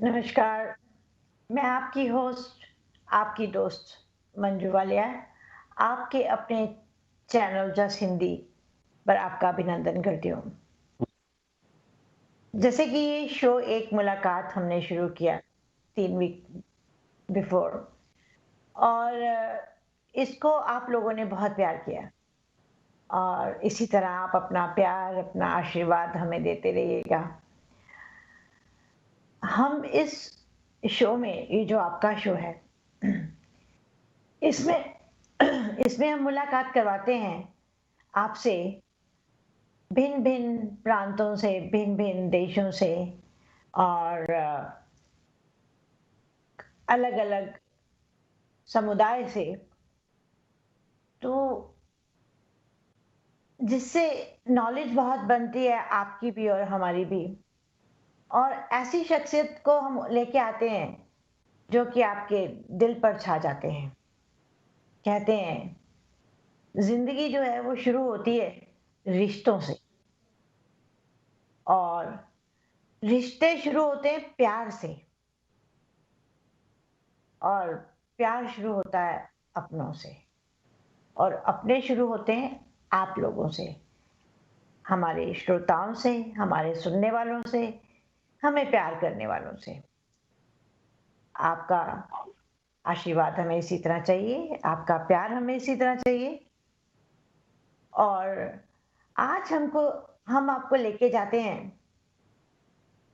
नमस्कार, मैं आपकी होस्ट, आपकी दोस्त मंजू वालिया, आपके अपने चैनल जस्ट हिंदी पर आपका अभिनंदन करती हूँ। जैसे कि ये शो एक मुलाकात हमने शुरू किया 3 वीक बिफोर और इसको आप लोगों ने बहुत प्यार किया और इसी तरह आप अपना प्यार, अपना आशीर्वाद हमें देते रहिएगा। हम इस शो में, ये जो आपका शो है, इसमें इसमें हम मुलाकात करवाते हैं आपसे भिन्न-भिन्न प्रांतों से, भिन्न-भिन्न देशों से और अलग-अलग समुदाय से। तो जिससे नॉलेज बहुत बनती है आपकी भी और हमारी भी। और ऐसी शख्सियत को हम लेके आते हैं जो कि आपके दिल पर छा जाते हैं। कहते हैं, ज़िंदगी जो है वो शुरू होती है रिश्तों से और रिश्ते शुरू होते हैं प्यार से और प्यार शुरू होता है अपनों से और अपने शुरू होते हैं आप लोगों से, हमारे श्रोताओं से, हमारे सुनने वालों से, हमें प्यार करने वालों से। आपका आशीर्वाद हमें इसी तरह चाहिए, आपका प्यार हमें इसी तरह चाहिए। और आज हम आपको लेके जाते हैं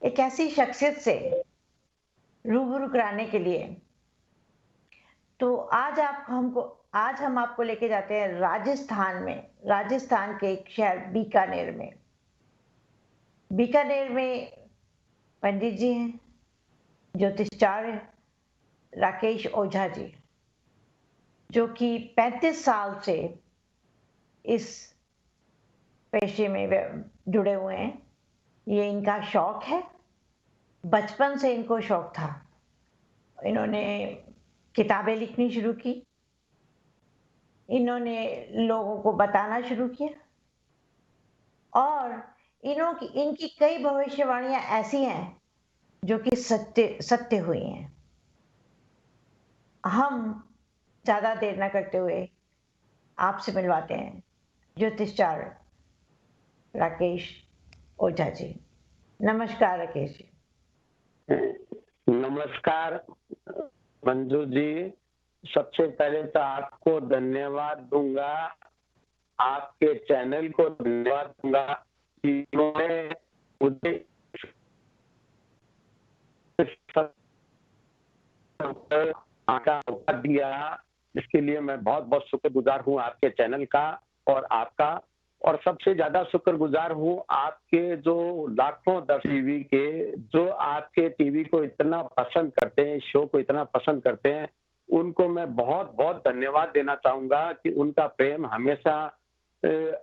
एक ऐसी शख्सियत से रूबरू कराने के लिए। तो आज हम आपको लेके जाते हैं राजस्थान में, राजस्थान के एक शहर बीकानेर में। बीकानेर में पंडित जी हैं, ज्योतिषाचार्य राकेश ओझा जी, जो कि 35 साल से इस पेशे में जुड़े हुए हैं। ये इनका शौक है, बचपन से इनको शौक था। इन्होंने किताबें लिखनी शुरू की, इन्होंने लोगों को बताना शुरू किया और इनकी कई भविष्यवाणियां ऐसी हैं जो कि सत्य सत्य हुई हैं। हम ज्यादा देर न करते हुए आपसे मिलवाते हैं ज्योतिषाचार्य राकेश ओझा जी। नमस्कार राकेश जी। नमस्कार मंजू जी, सबसे पहले तो आपको धन्यवाद दूंगा, आपके चैनल को धन्यवाद दूंगा कि उन्होंने मुझे आका मौका दिया। इसके लिए मैं बहुत बहुत शुक्रगुजार हूँ आपके चैनल का और आपका। और सबसे ज्यादा शुक्रगुजार हूँ आपके जो लाखों दर्शक टीवी के, जो आपके टीवी को इतना पसंद करते हैं, शो को इतना पसंद करते हैं, उनको मैं बहुत बहुत धन्यवाद देना चाहूंगा कि उनका प्रेम हमेशा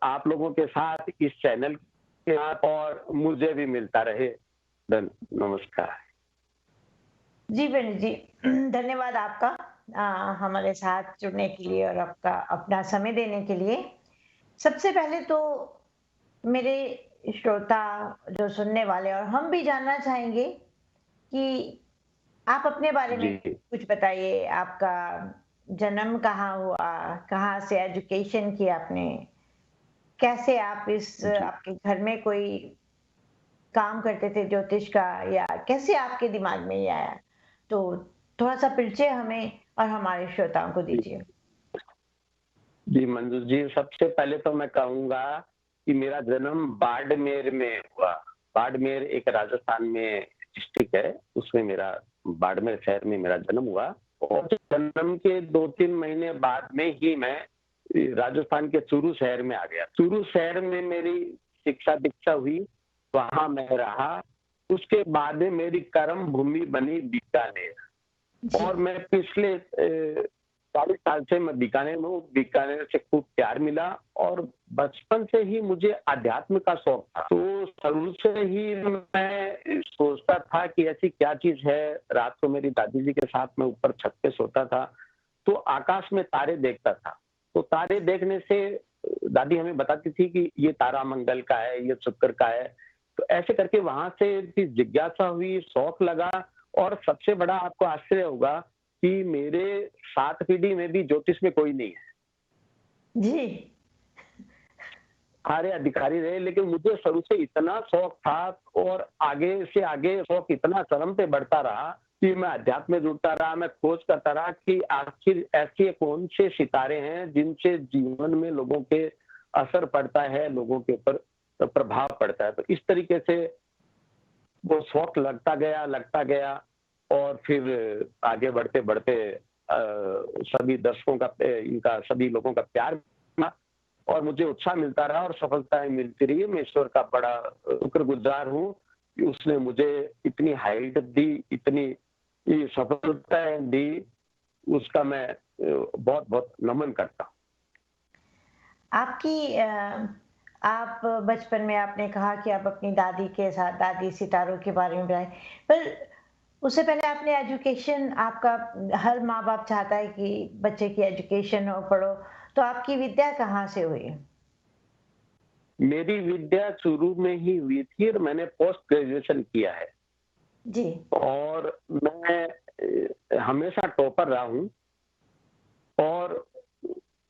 आप लोगों के साथ, इस चैनल के साथ और मुझे भी मिलता रहे। नमस्कार जी पंडित जी, धन्यवाद आपका हमारे साथ जुड़ने के लिए और आपका अपना समय देने के लिए। सबसे पहले तो मेरे श्रोता जो सुनने वाले और हम भी जानना चाहेंगे कि आप अपने बारे में जी। कुछ बताइए। आपका जन्म कहाँ हुआ? कहाँ से एजुकेशन की आपने? कैसे आप जी आपके घर में कोई काम करते थे ज्योतिष का या कैसे आपके दिमाग में ये आया? तो थोड़ा-सा परिचय हमें और हमारे श्रोताओं को जी दीजिए। जी मंजू जी, सबसे पहले तो मैं कहूंगा कि मेरा जन्म बाड़मेर में हुआ। बाड़मेर एक राजस्थान में डिस्ट्रिक्ट है, उसमें मेरा बाड़मेर शहर में मेरा जन्म हुआ। और जन्म के 2-3 महीने बाद में ही मैं राजस्थान के चूरू शहर में आ गया। चूरू शहर में मेरी शिक्षा दीक्षा हुई, वहां मैं रहा। उसके बाद में मेरी कर्म भूमि बनी बीकानेर। जी, और मैं पिछले 40 साल से मैं बीकानेर में हूँ। बीकानेर से खूब प्यार मिला और बचपन से ही मुझे अध्यात्म का शौक था। तो शुरू से ही मैं सोचता था कि ऐसी क्या चीज है। रात को मेरी दादी जी के साथ मैं ऊपर छत पे सोता था, तो आकाश में तारे देखता था। तो तारे देखने से दादी हमें बताती थी कि ये तारा मंगल का है, ये शुक्र का है। तो ऐसे करके वहां से जिज्ञासा हुई, शौक लगा और सबसे बड़ा आपको आश्चर्य होगा कि मेरे 7 पीढ़ी में भी ज्योतिष में कोई नहीं है। जी। सारे अधिकारी रहे, लेकिन मुझे शुरू से इतना शौक था और आगे से आगे शौक इतना चरम पे बढ़ता रहा कि मैं अध्यात्म में जुड़ता रहा, मैं खोज करता रहा कि आखिर ऐसे कौन से सितारे हैं जिनसे जीवन में लोगों के असर पड़ता है, लोगों के ऊपर प्रभाव पड़ता है। तो इस तरीके से वो शौक लगता गया और फिर आगे बढ़ते-बढ़ते सभी दर्शकों का इनका सभी लोगों का प्यार मिला और मुझे उत्साह मिलता रहा और सफलताएँ मिलती रही। मैं ईश्वर का बड़ा शुक्रगुज़ार हूँ कि उसने मुझे इतनी हाइट दी, इतनी ये सफलताएँ दी, उसका मैं बहुत-बहुत नमन करता हूँ। आपकी आप बचपन में आपने कहा कि आप अपनी दादी के साथ दादी सितारों के बारे में बताएँ। पर उससे पहले आपने एजुकेशन आपका हर माँ-बाप चाहता है कि बच्चे की एजुकेशन हो, पढ़ो, तो आपकी विद्या कहाँ से हुई? मेरी विद्या शुरू में ही हुई थी और मैंने पोस्ट ग्रेजुएशन किया है जी। और मैं हमेशा टॉपर रहा हूँ और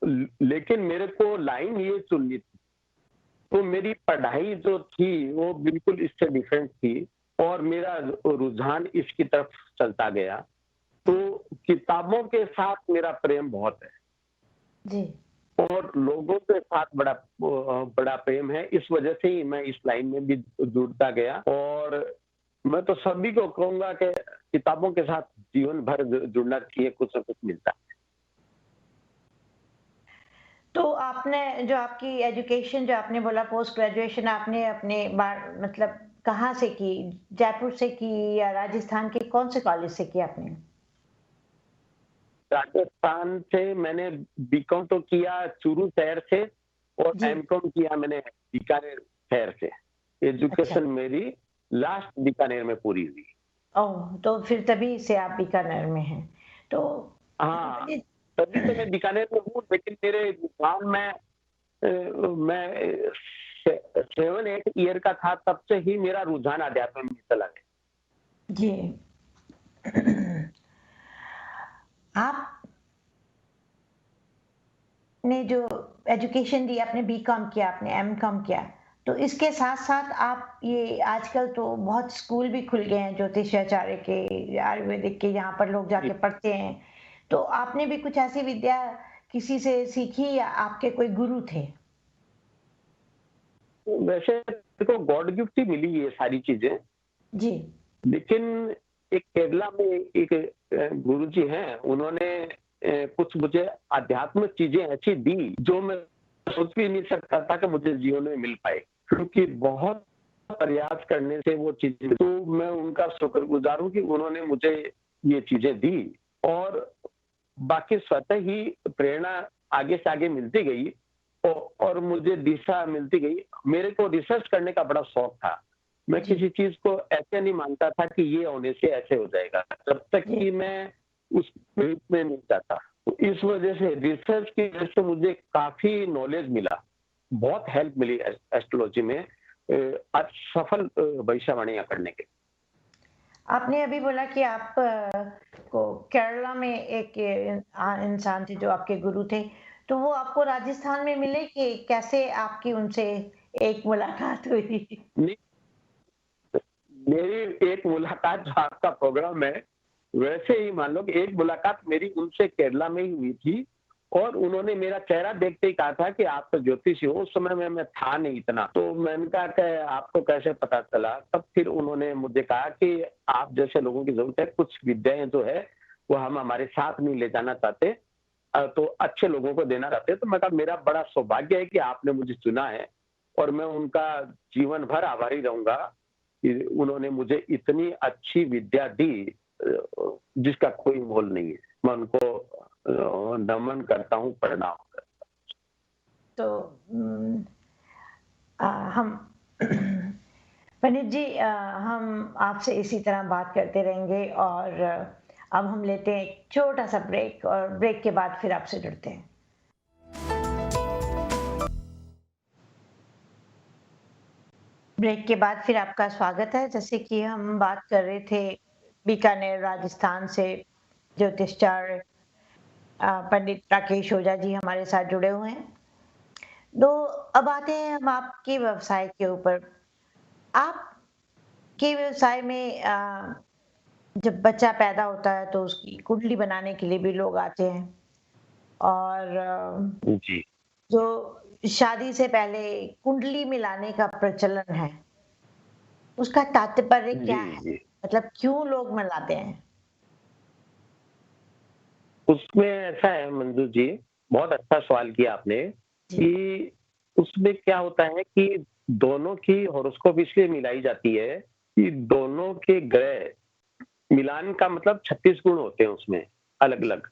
लेकिन मेरे को लाइन ये चुननी थी। तो मेरी पढ़ाई जो थी वो बिल्कुल इससे डिफरेंट थी और मेरा रुझान इसकी तरफ चलता गया। तो किताबों के साथ मेरा प्रेम बहुत है जी। और लोगों के साथ बड़ा प्रेम है। इस वजह से ही मैं इस लाइन में भी जुड़ता गया और मैं तो सभी को कहूँगा कि किताबों के साथ जीवन भर जुड़ना चाहिए, कुछ न कुछ मिलता है। तो आपने जो आपकी एजुकेशन जो आपने बोला पोस्ट ग्रेजुएशन आपने अपने मतलब कहाँ से की? जयपुर से की या राजस्थान के कौन से कॉलेज से की आपने? राजस्थान से मैंने बीकॉम तो किया चूरू शहर से और जी। एमकॉम किया मैंने बीकानेर शहर से। अच्छा। एजुकेशन मेरी लास्ट बीकानेर में पूरी हुई। ओह! तो फिर तभी से आप बीकानेर में हैं। तो हाँ, पंडित तभी तो मैं बीकानेर में हूँ, लेकिन मेरे गाँव में मैं 7-8 ईयर का था तब से ही मेरा रुझान अध्यात्म में चला गया। जी। आपने जो एजुकेशन दी, आपने बीकॉम किया, आपने एमकॉम किया, तो इसके साथ-साथ आप ये आजकल तो बहुत स्कूल भी खुल गए हैं ज्योतिषाचार्य के, आयुर्वेदिक के, यहाँ पर लोग जी, जाके पढ़ते हैं। तो आपने भी कुछ ऐसी विद्या किसी से सीखी या आपके कोई गुरु थे? तो वैसे मेरे को गॉड गिफ्ट ही मिली ये सारी चीज़ें। जी। लेकिन एक केरला में एक गुरुजी हैं, उन्होंने कुछ मुझे आध्यात्मिक चीज़ें ऐसी दी, जो मैं सोच भी नहीं सकता था कि मुझे जीवन में मिल पाए। क्योंकि बहुत प्रयास करने से वो चीज़ें तो मैं उनका शुक्रगुज़ार हूँ कि उन्होंने मुझे ये चीज़ें दी और बाकी स्वतः ही प्रेरणा आगे से आगे मिलती गई और मुझे दिशा मिलती गई। मेरे को रिसर्च करने का बड़ा शौक था। मैं जी। किसी चीज़ को ऐसे नहीं मानता था कि ये होने से ऐसे हो जाएगा, जब तक जी। कि मैं उस फील्ड में नहीं जाता। तो इस वजह से रिसर्च की वजह से मुझे काफ़ी नॉलेज मिला, बहुत हेल्प मिली एस्ट्रोलॉजी में आज सफल भविष्यवाणियाँ करने के। आपने अभी बोला कि आप को केरला में एक इंसान थे जो आपके गुरु थे, तो वो आपको राजस्थान में मिले कि कैसे आपकी उनसे एक मुलाकात हुई? नहीं, मेरी एक मुलाकात जो आपका प्रोग्राम है, वैसे ही मान लो कि एक मुलाकात मेरी उनसे केरला में ही हुई थी और उन्होंने मेरा चेहरा देखते ही कहा था कि आप तो ज्योतिषी हो। उस समय में मैं था नहीं इतना, तो मैंने कहा कि आपको कैसे पता चला? तब फिर उन्होंने मुझे कहा कि आप जैसे लोगों की ज़रूरत है, कुछ विद्याएँ जो है, वो हम हमारे साथ नहीं ले जाना चाहते तो अच्छे लोगों को देना चाहते हैं। तो मैं कहा मेरा बड़ा सौभाग्य है कि आपने मुझे चुना है और मैं उनका जीवन भर आभारी रहूँगा कि उन्होंने मुझे इतनी अच्छी विद्या दी जिसका कोई मोल नहीं है। मैं उनको नमन करता हूँ, प्रणाम करता तो हम पंडित जी हम आपसे इसी तरह बात करते रहेंगे और अब हम लेते हैं एक छोटा-सा ब्रेक और ब्रेक के बाद फिर आपसे जुड़ते हैं। ब्रेक के बाद फिर आपका स्वागत है। जैसे कि हम बात कर रहे थे बीकानेर राजस्थान से ज्योतिषाचार्य पंडित राकेश ओझा जी हमारे साथ जुड़े हुए हैं। तो अब आते हैं हम आपके व्यवसाय के ऊपर। आपके व्यवसाय में जब बच्चा पैदा होता है तो उसकी कुंडली बनाने के लिए भी लोग आते हैं, और जी, जो शादी से पहले कुंडली मिलाने का प्रचलन है, उसका तात्पर्य जी, क्या है? जी। मतलब क्यों लोग मिलाते हैं? उसमें ऐसा है मंजू जी, बहुत अच्छा सवाल किया आपने जी, कि उसमें क्या होता है कि दोनों की हॉरोस्कोप इसलिए मिलाई जाती है कि दोनों के ग्रह मिलान का मतलब 36 गुण होते हैं उसमें, अलग-अलग।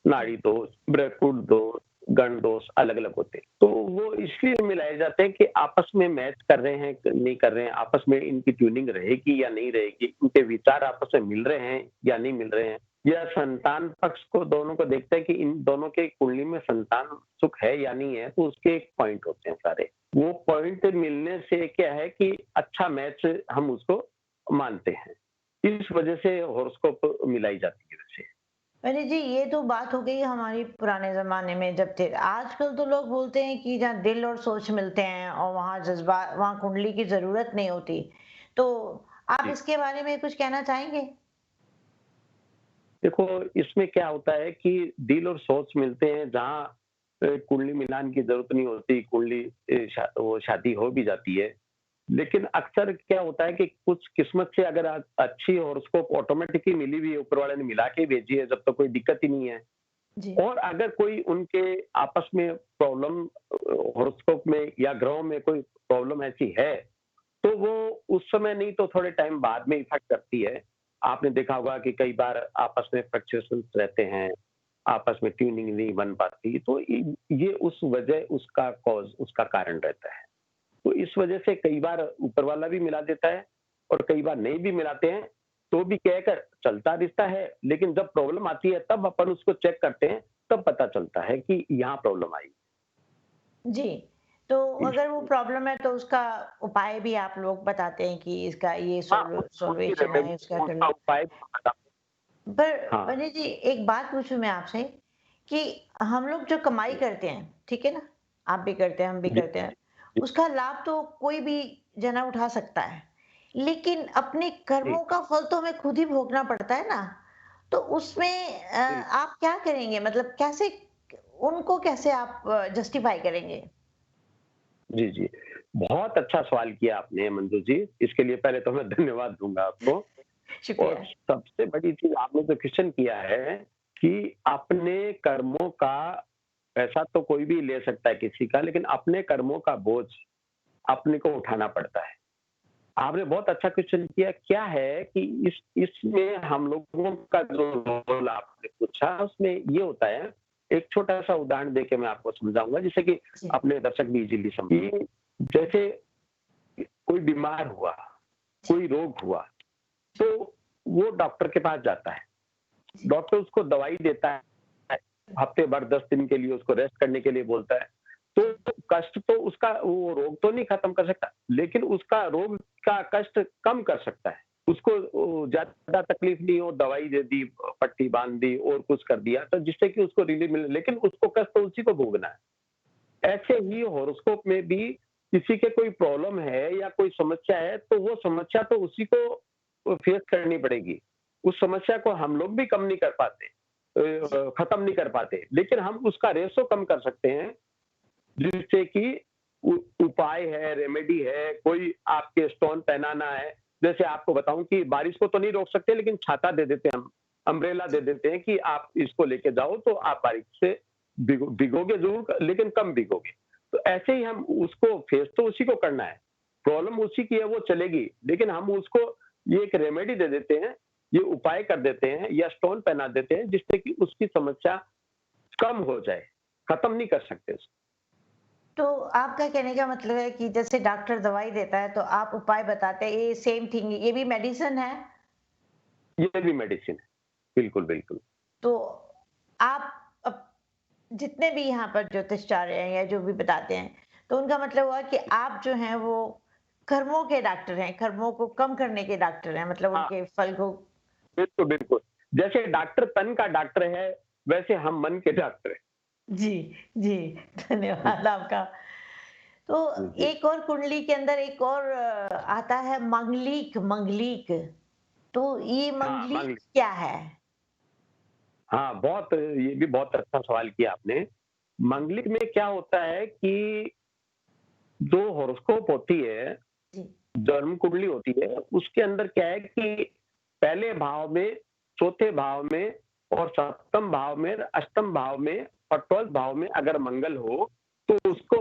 जी, नाड़ी दोष, बृहस्पति दोष, गण दोष अलग-अलग होते हैं। तो वो इसलिए मिलाए जाते हैं कि आपस में मैच कर रहे हैं, नहीं कर रहे हैं, आपस में इनकी ट्यूनिंग रहेगी या नहीं रहेगी, इनके विचार आपस में मिल रहे हैं या नहीं मिल रहे हैं। या संतान पक्ष को दोनों को देखते हैं कि इन दोनों के कुंडली में संतान सुख है या नहीं है, तो उसके एक पॉइंट होते हैं सारे। वो पॉइंट मिलने से क्या है कि अच्छा मैच हम उसको मानते हैं। इस वजह से हॉरोस्कोप मिलाई जाती है वैसे। अरे जी, ये तो बात हो गई हमारी पुराने ज़माने में जब थे। आजकल तो लोग बोलते हैं कि जहाँ दिल और सोच मिलते हैं और वहाँ जज़्बा वहाँ कुंडली की ज़रूरत नहीं होती। तो आप जी। इसके बारे में कुछ कहना चाहेंगे? देखो, इसमें क्या होता है कि दिल और सोच मिलते हैं जहाँ कुंडली मिलान की ज़रूरत नहीं होती, कुंडली वो शादी हो भी जाती है। लेकिन अक्सर क्या होता है कि कुछ किस्मत से अगर अच्छी हॉरोस्कोप ऑटोमेटिकली मिली हुई है, ऊपर वाले ने मिला के भेजी है, जब तक कोई दिक्कत ही नहीं है। जी, और अगर कोई उनके आपस में प्रॉब्लम हॉरोस्कोप में या ग्रहों में कोई प्रॉब्लम ऐसी है, तो वो उस समय नहीं तो थोड़े टाइम बाद में इफ़ेक्ट करती है। आपने देखा होगा कि कई बार आपस में फ्लक्चुएशंस रहते हैं, आपस में ट्यूनिंग नहीं बन पाती, तो ये उस वजह उसका कॉज़ उसका कारण रहता है। तो इस वजह से कई बार ऊपर वाला भी मिला देता है और कई बार नहीं भी मिलाते हैं, तो भी कहकर चलता रिश्ता है, लेकिन जब प्रॉब्लम आती है तब अपन उसको चेक करते हैं, तब पता चलता है कि यहाँ प्रॉब्लम आई। जी। तो इस अगर वो प्रॉब्लम है तो उसका उपाय भी आप लोग बताते हैं कि इसका ये हाँ, उसकी सॉल्वेशन है, इसका रेमेडी कर उसका लो। उपाय भी बता। पर हाँ, पंडित जी, एक बात पूछूँ मैं आपसे कि हम लोग जो कमाई जी, करते हैं, ठीक है ना? आप भी करते हैं, हम भी जी, करते हैं। जी, उसका लाभ तो कोई भी जना उठा सकता है। लेकिन अपने जी, कर्मों का फल तो हमें खुद ही भोगना पड़ता है ना? तो उसमें बिल आप क्या करेंगे? मतलब कैसे उनको कैसे आप जस्टिफाई करेंगे? जी, जी। बहुत अच्छा सवाल किया आपने मंजू जी, इसके लिए पहले तो मैं धन्यवाद दूँगा आपको। और शुक्रिया। सबसे बड़ी चीज़ आपने जो क्वेश्चन किया है कि अपने कर्मों का पैसा तो कोई भी ले सकता है किसी का, लेकिन अपने कर्मों का बोझ अपने को उठाना पड़ता है। आपने बहुत अच्छा क्वेश्चन किया। क्या है कि इसमें हम लोगों का जो रोल आपने पूछा, उसमें ये होता है, एक छोटा-सा उदाहरण देके मैं आपको समझाऊँगा, जिससे कि जी, अपने दर्शक भी इज़िली समझें। जैसे कोई बीमार हुआ, जी, कोई रोग हुआ, जी, तो वो डॉक्टर के पास जाता है। जी, डॉक्टर उसको दवाई देता है, हफ्ते भर 10 दिन के लिए उसको रेस्ट करने के लिए बोलता है। तो जी, कष्ट तो उसका वो रोग तो नहीं खत्म कर सकता, लेकिन उसका रोग का कष्ट कम कर सकता है। उसको ज़्यादा तकलीफ नहीं हो, दवाई दे दी, पट्टी बाँध दी और कुछ कर दिया, तो जिससे कि उसको रिलीफ मिले, लेकिन उसको कष्ट तो उसी को भोगना है। ऐसे ही हॉरोस्कोप में भी किसी के कोई प्रॉब्लम है या कोई समस्या है, तो वो समस्या तो उसी को फेस करनी पड़ेगी। उस समस्या को हम लोग भी कम नहीं कर पाते, जी। खत्म नहीं कर पाते, लेकिन हम उसका रेशो कम कर सकते हैं, जिससे कि उपाय है, रेमेडी है, कोई आपके स्टोन पहनाना है। जैसे आपको बताऊँ कि बारिश को तो नहीं रोक सकते, लेकिन छाता दे देते हैं हम, अम्ब्रेला दे देते हैं कि आप इसको लेके जाओ तो आप बारिश से भीगोगे ज़रूर, लेकिन कम भीगोगे। तो ऐसे ही हम उसको फेस तो उसी को करना है, प्रॉब्लम उसी की है वो चलेगी, लेकिन हम उसको ये एक रेमेडी दे देते हैं, ये उपाय कर देते हैं या स्टोन पहना देते हैं, जिससे कि उसकी समस्या कम हो जाए, खत्म नहीं कर सकते उसको। तो आपका कहने का मतलब है कि जैसे डॉक्टर दवाई देता है तो आप उपाय बताते हैं, ये सेम थिंग, ये भी मेडिसिन है? ये भी मेडिसिन है। बिल्कुल, बिल्कुल। तो आप अप जितने भी यहाँ पर ज्योतिषाचार्य हैं या जो भी बताते हैं, तो उनका मतलब हुआ कि आप जो हैं वो कर्मों के डॉक्टर हैं, कर्मों को कम करने के डॉक्टर हैं, मतलब हाँ, उनके फल को बिल्कुल, बिल्कुल। जैसे डॉक्टर तन का डॉक्टर है, वैसे हम मन के डॉक्टर हैं। जी, जी, हुँ, धन्यवाद आपका। तो जी। एक और कुंडली के अंदर एक और आता है मंगलिक, मंगलिक। तो ये हाँ, मंगलिक मांगलिक। क्या है? हाँ, ये भी बहुत अच्छा सवाल किया आपने। मांगलिक में क्या होता है कि जो हॉरोस्कोप होती है, जी, जन्म कुंडली होती है, उसके अंदर क्या है कि पहले भाव में, चौथे भाव में और सप्तम भाव में, अष्टम भाव में और 12th भाव में अगर मंगल हो, तो उसको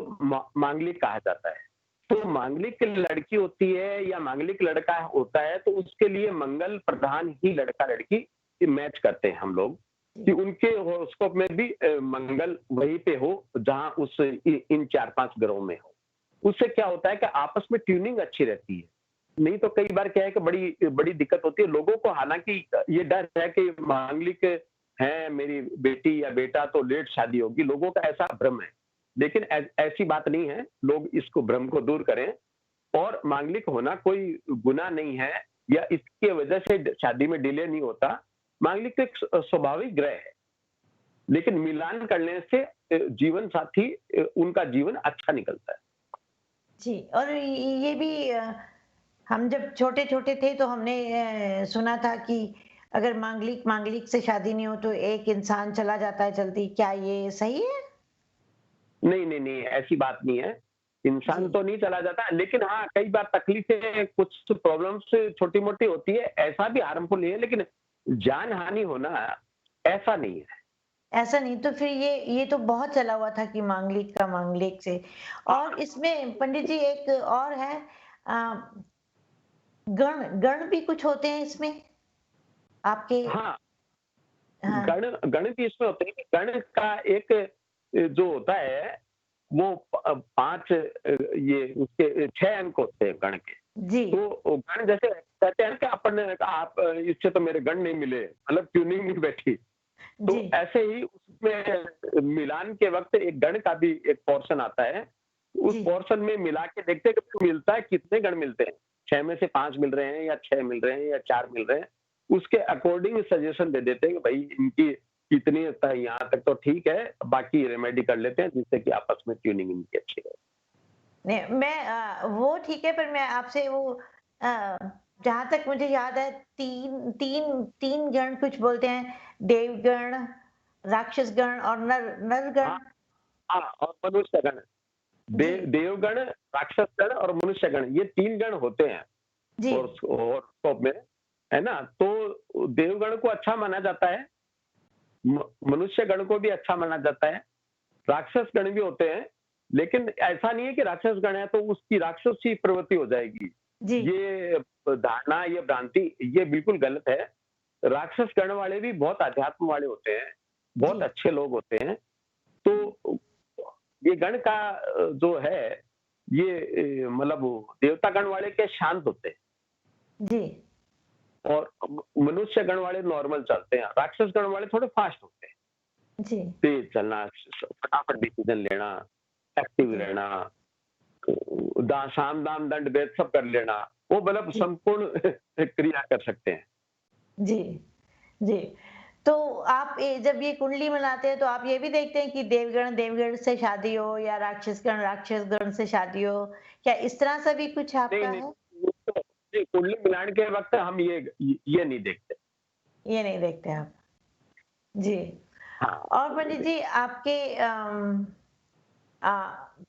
मांगलिक कहा जाता है। तो मांगलिक लड़की होती है या मांगलिक लड़का होता है, तो उसके लिए मंगल प्रधान ही लड़का-लड़की मैच करते हैं हम लोग, जी, कि उनके हॉरोस्कोप में भी मंगल वहीं पे हो, जहाँ इन 4-5 ग्रहों में हो। उससे क्या होता है कि आपस में ट्यूनिंग अच्छी रहती है। नहीं तो कई बार क्या है कि बड़ी बड़ी दिक्कत होती है लोगों को, हालाँकि ये डर है कि मांगलिक है मेरी बेटी या बेटा तो लेट शादी होगी, लोगों का ऐसा भ्रम है। लेकिन ऐसी बात नहीं है, लोग इसको भ्रम को दूर करें, और मांगलिक होना कोई गुनाह नहीं है या इसकी वजह से शादी में डिले नहीं होता। मांगलिक तो एक स्वाभाविक ग्रह है, लेकिन मिलान करने से जीवन साथी उनका जीवन अच्छा निकलता है। जी। और ये भी हम जब छोटे-छोटे थे तो हमने सुना था कि अगर मांगलिक मांगलिक से शादी नहीं हो तो एक इंसान चला जाता है जल्दी, क्या ये सही है? नहीं, नहीं, नहीं, ऐसी बात नहीं है। इंसान जी, तो नहीं चला जाता, लेकिन हाँ, कई बार तकलीफ़ें, कुछ प्रॉब्लम्स छोटी-मोटी होती है, ऐसा भी हार्मफुल नहीं है, लेकिन जान-हानि होना ऐसा नहीं है। ऐसा नहीं तो फिर ये तो बहुत चला हुआ था कि मांगलिक का मांगलिक से। और हाँ, इसमें पंडित जी एक और है अ, गण गण भी कुछ होते हैं इसमें आपके? हाँ, हाँ, गण भी इसमें होते हैं कि गण का एक जो होता है, वो 5 ये उसके 6 अंक होते हैं गण के। जी, तो गण जैसे कहते हैं कि अपन आप इससे तो मेरे गण नहीं मिले, मतलब ट्यूनिंग नहीं बैठी। तो जी, ऐसे ही उसमें मिलान के वक़्त एक गण का भी एक पोर्शन आता है। उस जी, पोर्शन में मिला के देखते हैं कि मिलता है, कितने गण मिलते हैं। 6 में से 5 मिल रहे हैं या 6 मिल रहे हैं या 4 मिल रहे हैं। उसके अकॉर्डिंग सजेशन दे देते हैं कि भई इनकी इतनी त यहाँ तक तो ठीक है, बाकी रेमेडी कर लेते हैं जिससे कि आपस में ट्यूनिंग इनकी अच्छी रहे। नहीं मैं वो ठीक है पर मैं आपसे वो अ, जहाँ तक मुझे याद है 3 गण कुछ बोलते हैं, देवगण, राक्षस गण और हाँ, नरगण। हाँ, और मनुष्य गण। जी, देवगण, राक्षस गण और मनुष्य गण, ये 3 गण होते हैं। जी, हॉरोस्कोप में, है ना? तो देवगण को अच्छा माना जाता है, मनुष्य गण को भी अच्छा माना जाता है, राक्षस गण भी होते हैं, लेकिन ऐसा नहीं है कि राक्षस गण है तो उसकी राक्षसी प्रवृत्ति हो जाएगी। जी, ये धारणा, ये भ्रांति, ये बिल्कुल गलत है। राक्षस गण वाले भी बहुत अध्यात्म वाले होते हैं, जी, बहुत अच्छे लोग होते हैं। तो ये गण का जो है, ये मतलब देवता गण वाले के शांत होते हैं। जी, और मनुष्य गण वाले नॉर्मल चलते हैं, राक्षस गण वाले थोड़े फास्ट होते हैं, जी, तेज चलना, फटाफट डिसीजन लेना, एक्टिव जी, रहना, साम दाम दंड भेद सब कर लेना, वो मतलब जी, संपूर्ण क्रिया कर सकते हैं। जी, जी। तो आप जब ये कुंडली बनाते हैं तो आप ये भी देखते हैं कि देवगण देवगण से शादी हो या राक्षसगण राक्षसगण से शादी हो, क्या इस तरह से भी कुछ नहीं आपका नहीं, है? ये कुंडली मिलान के वक्त हम ये नहीं देखते। ये नहीं देखते आप? जी। हाँ, और पंडित जी आपके अ,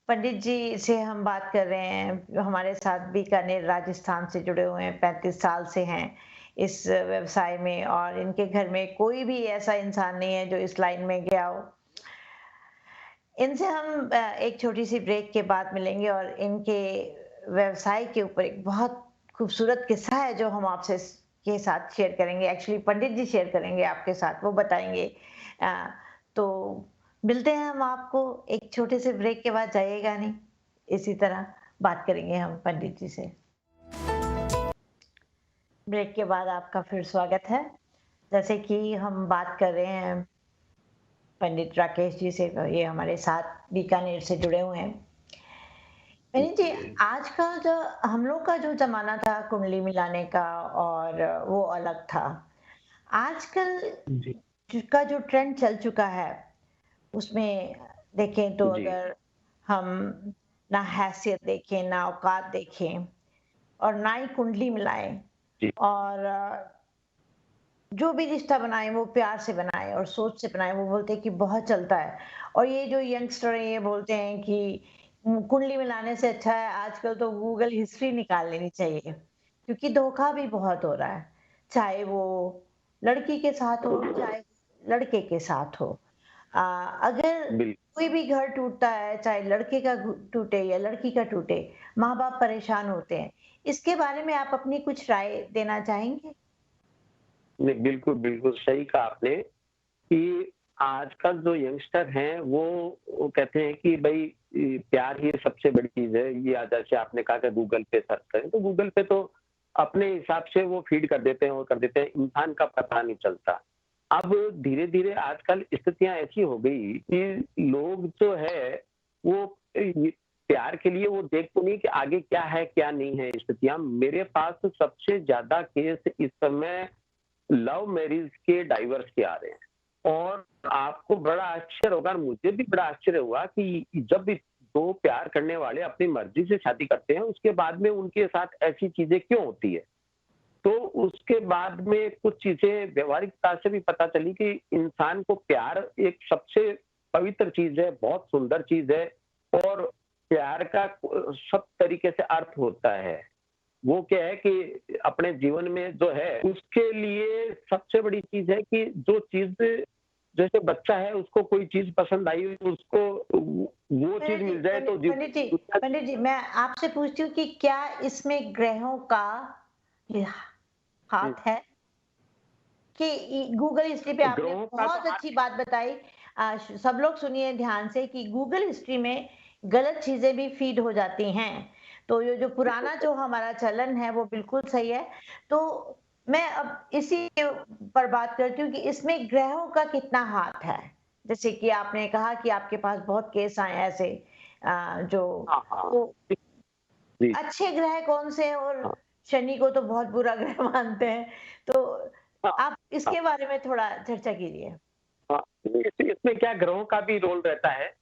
पंडित जी से हम बात कर रहे हैं, जो हमारे साथ बीकानेर राजस्थान से जुड़े हुए हैं, 35 साल से हैं इस व्यवसाय में और इनके घर में कोई भी ऐसा इंसान नहीं है जो इस लाइन में गया हो। इनसे हम एक छोटी-सी ब्रेक के बाद मिलेंगे और इनके व्यवसाय के ऊपर एक बहुत खूबसूरत किस्सा है जो हम आपसे के साथ शेयर करेंगे। एक्चुअली पंडित जी शेयर करेंगे आपके साथ, वो बताएँगे। अ, तो मिलते हैं हम आपको एक छोटे से ब्रेक के बाद, जाइएगा नहीं। इसी तरह बात करेंगे हम पंडित जी से। ब्रेक के बाद आपका फिर स्वागत है। जैसे कि हम बात कर रहे हैं पंडित राकेश जी से, ये हमारे साथ बीकानेर से जुड़े हुए हैं। यानी जी जी, आज का जो हम लोग का जो ज़माना था कुंडली मिलाने का और वो अलग था। आजकल जी, का जो ट्रेंड चल चुका है, उसमें देखें तो जी, अगर हम ना हैसियत देखें, ना औकात देखें और ना ही कुंडली मिलाएँ जी, और जो भी रिश्ता बनाएँ वो प्यार से बनाएँ और सोच से बनाएँ, वो बोलते हैं कि बहुत चलता है। और ये जो यंगस्टर हैं ये बोलते हैं कि कुंडली मिलाने से अच्छा है आजकल तो गूगल हिस्ट्री निकाल लेनी चाहिए, क्योंकि धोखा भी बहुत हो रहा है। चाहे वो लड़की के साथ हो, चाहे लड़के के साथ हो। अगर बिल कोई भी घर टूटता है, चाहे लड़के का टूटे या लड़की का टूटे, माँ-बाप परेशान होते हैं। इसके बारे में आप अपनी कुछ राय देना चाहेंगे? नहीं, बिल्कुल, बिल्कुल सही कहा आपने कि आजकल जो यंगस्टर हैं वो कहते हैं कि भई प्यार ही सबसे बड़ी चीज़ है। या जैसे आपने कहा कि गूगल पे सर्च करें, तो गूगल पे तो अपने हिसाब से वो फीड कर देते हैं और कर देते हैं, इंसान का पता नहीं चलता। अब धीरे-धीरे आजकल स्थितियाँ ऐसी हो गई कि लोग जो है वो ये प्यार के लिए वो देख तो नहीं कि आगे क्या है, क्या नहीं है स्थितियाँ। मेरे पास तो सबसे ज़्यादा केस इस समय लव मैरिज के डाइवोर्स के आ रहे हैं। और आपको बड़ा आश्चर्य होगा और मुझे भी बड़ा आश्चर्य हुआ कि जब भी 2 प्यार करने वाले अपनी मर्ज़ी से शादी करते हैं, उसके बाद में उनके साथ ऐसी चीज़ें क्यों होती है? तो उसके बाद में कुछ चीज़ें व्यावहारिकता से भी पता चली कि इंसान को प्यार एक सबसे पवित्र चीज़ है, बहुत सुंदर चीज़ है और प्यार का सब तरीके से अर्थ होता है। वो क्या है कि अपने जीवन में जो है, उसके लिए सबसे बड़ी चीज़ है कि जो चीज़ जैसे बच्चा है उसको कोई चीज़ पसंद आई उसको वो चीज़ मिल जाए तो दुनिया पंडित जी, मैं आपसे पूछती हूँ कि क्या इसमें ग्रहों का ये हुँ, हाथ है? कि गूगल हिस्ट्री पे आपने ग्रहों का तो बहुत हाथ अच्छी बात बताई। सब लोग सुनिए ध्यान से कि गूगल हिस्ट्री में गलत चीजें भी फीड हो जाती हैं। तो ये जो पुराना जो हमारा चलन है वो बिल्कुल सही है। तो मैं अब इसी के पर बात करती हूँ कि इसमें ग्रहों का कितना हाथ है। जैसे कि आपने कहा कि आपके पास बहुत केस आए ऐसे जो हाँ, हाँ। तो जी, अच्छे ग्रह कौन से हैं और हाँ, शनि को तो बहुत बुरा ग्रह मानते हैं। तो हाँ, आप हाँ, इसके बारे में थोड़ा चर्चा कीजिए। हाँ। इसमें क्या ग्रहों का भी रोल रहता है।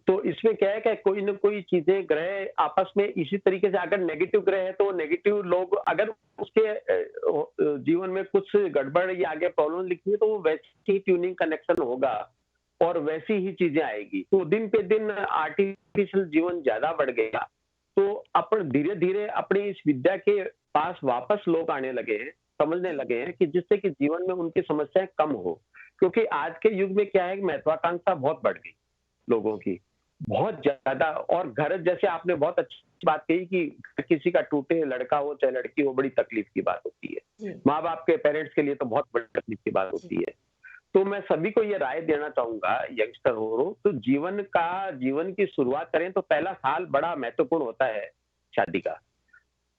तो इसमें क्या है कि कोई न कोई चीज़ें ग्रह आपस में इसी तरीके से अगर नेगेटिव ग्रह है तो नेगेटिव लोग अगर उसके जीवन में कुछ गड़बड़ या आगे प्रॉब्लम लिखी है तो वो वैसी ही ट्यूनिंग कनेक्शन होगा और वैसी ही चीज़ें आएगी। तो दिन पे दिन आर्टिफ़िशियल जीवन ज़्यादा बढ़ गया। तो अपन धीरे-धीरे अपनी इस विद्या के पास वापस लोग आने लगे हैं, समझने जी, लगे हैं कि जिससे कि जीवन में उनकी समस्याएँ कम हो। क्योंकि आज के युग में क्या है कि महत्वाकांक्षा बहुत बढ़ गई। लोगों की, बहुत ज़्यादा। और घर जैसे आपने बहुत अच्छी बात कही कि किसी का टूटे लड़का हो चाहे लड़की हो बड़ी तकलीफ की बात होती है। जी, माँ-बाप के पेरेंट्स के लिए तो बहुत बड़ी तकलीफ की बात जी, होती है। तो मैं सभी को ये राय देना चाहूँगा यंगस्टर हो तो जीवन की शुरुआत करें तो पहला साल बड़ा महत्वपूर्ण होता है शादी का।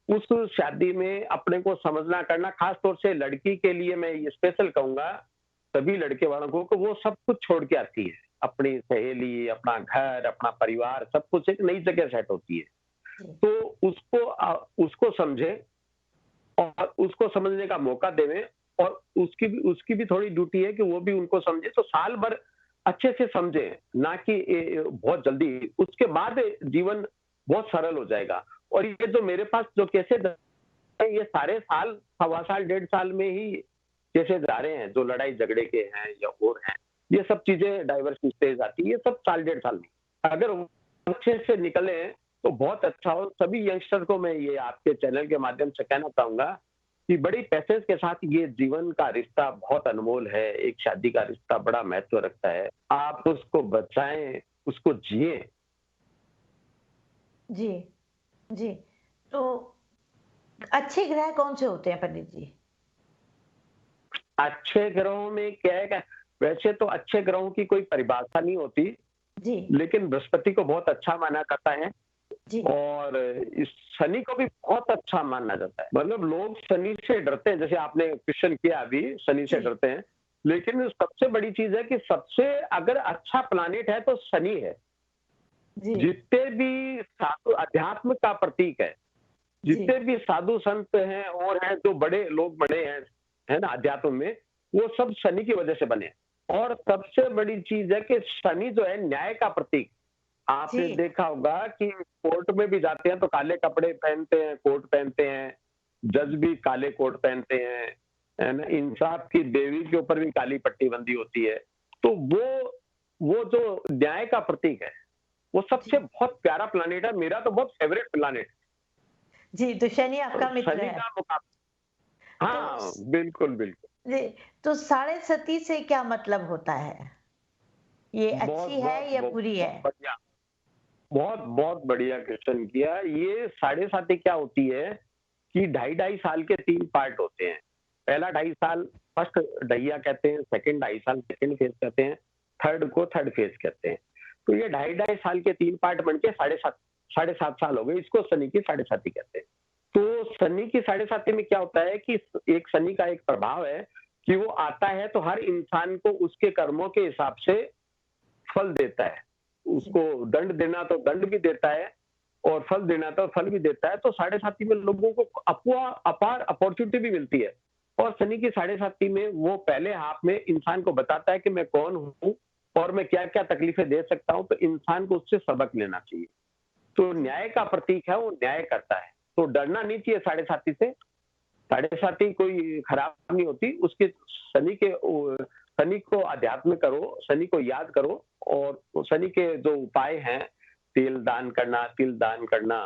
उस शादी में अपने को समझना करना खास तौर से लड़की के लिए मैं ये स्पेशल कहूँगा, सभी लड़के वालों को कि वो सब कुछ छोड़ के आती है। अपनी सहेली, अपना घर, अपना परिवार सब कुछ एक नई जगह सेट होती है। जी, तो उसको समझें और उसको समझने का मौका देवें और उसकी भी थोड़ी ड्यूटी है कि वो भी उनको समझे। तो साल भर अच्छे से समझें, ना कि बहुत जल्दी। उसके बाद जीवन बहुत सरल हो जाएगा। और ये जो मेरे पास जो केसेज़ हैं, ये सारे साल, सवा साल, डेढ़ साल में ही केसेज़ आ रहे हैं, जो लड़ाई झगड़े के हैं या और हैं। ये सब चीज़ें डाइवोर्स की स्टेज आती है, ये सब साल, डेढ़ साल में। अगर वो अच्छे से निकले तो बहुत अच्छा हो। सभी यंगस्टर को मैं ये आपके चैनल के माध्यम से कहना चाहूँगा कि बड़ी पैसेंस के साथ ये जीवन का रिश्ता बहुत अनमोल है। एक शादी का रिश्ता बड़ा महत्व रखता है। आप उसको बचाएँ, उसको जिएँ। जी, जी। तो अच्छे ग्रह कौन से होते हैं पंडित जी? अच्छे ग्रहों में क्या है कि वैसे तो अच्छे ग्रहों की कोई परिभाषा नहीं होती, जी, लेकिन बृहस्पति को बहुत अच्छा माना जाता है जी, और इस शनि को भी बहुत अच्छा माना जाता है। मतलब लोग शनि से डरते हैं, जैसे आपने क्वेश्चन किया अभी, शनि से जी, डरते हैं। लेकिन सबसे बड़ी चीज़ है कि सबसे अगर अच्छा प्लैनेट है तो शनि है। जी, जितने भी साधु अध्यात्म का प्रतीक है, जी, जितने भी साधु संत हैं और हैं जो बड़े लोग बड़े हैं, है ना अध्यात्म में, वो सब शनि की वजह से बने। और सबसे बड़ी चीज है कि शनि जो है न्याय का प्रतीक। आपने जी, देखा होगा कि कोर्ट में भी जाते हैं तो काले कपड़े पहनते हैं, कोट पहनते हैं, जज भी काले कोट पहनते हैं, है ना? इंसाफ की देवी के ऊपर भी काली पट्टी बंधी होती है। तो वो जो न्याय का प्रतीक है, वो सबसे जी, बहुत प्यारा प्लैनेट है, मेरा तो बहुत फेवरेट प्लैनेट। जी, तो शनि और आपका मित्र शनि है। का मुकाबला, तो हाँ, बिल्कुल, बिल्कुल। जी, तो साढ़े सती से क्या मतलब होता है? ये बहुत, अच्छी है बहुत, या बहुत, बुरी है? बहुत बढ़िया। बहुत, बहुत बढ़िया क्वेश्चन किया। ये साढ़े साती क्या होती है कि ढाई-ढाई साल के 3 पार्ट होते हैं। पहला ढाई साल फर्स्ट ढैया कहते हैं, सेकंड ढाई साल सेकंड फेज़ कहते हैं, थर्ड को थर्ड फेज़ कहते हैं। तो ये ढाई-ढाई साल के 3 पार्ट बन के साढ़े 7 साल हो गए, इसको शनि की साढ़े साती कहते हैं। तो शनि की साढ़े साती में क्या होता है कि एक शनि का एक प्रभाव है कि वो आता है तो हर इंसान को उसके कर्मों के हिसाब से फल देता है। जी, उसको दंड देना तो दंड भी देता है और फल देना तो फल भी देता है। तो साढ़े साती में लोगों को अपार अपॉर्च्युनिटी भी मिलती है। और शनि की साढ़े साती में वो पहले हाफ में इंसान को बताता है कि मैं कौन हूँ और मैं क्या-क्या तकलीफें दे सकता हूँ, तो इंसान को उससे सबक लेना चाहिए। तो जी, न्याय का प्रतीक है, वो न्याय करता है। तो डरना नहीं चाहिए साढ़े साती से। साढ़े साती कोई खराब नहीं होती, उसके शनि को अध्यात्म करो, शनि को याद करो और शनि के जो उपाय हैं, तेल दान करना, तिल दान करना,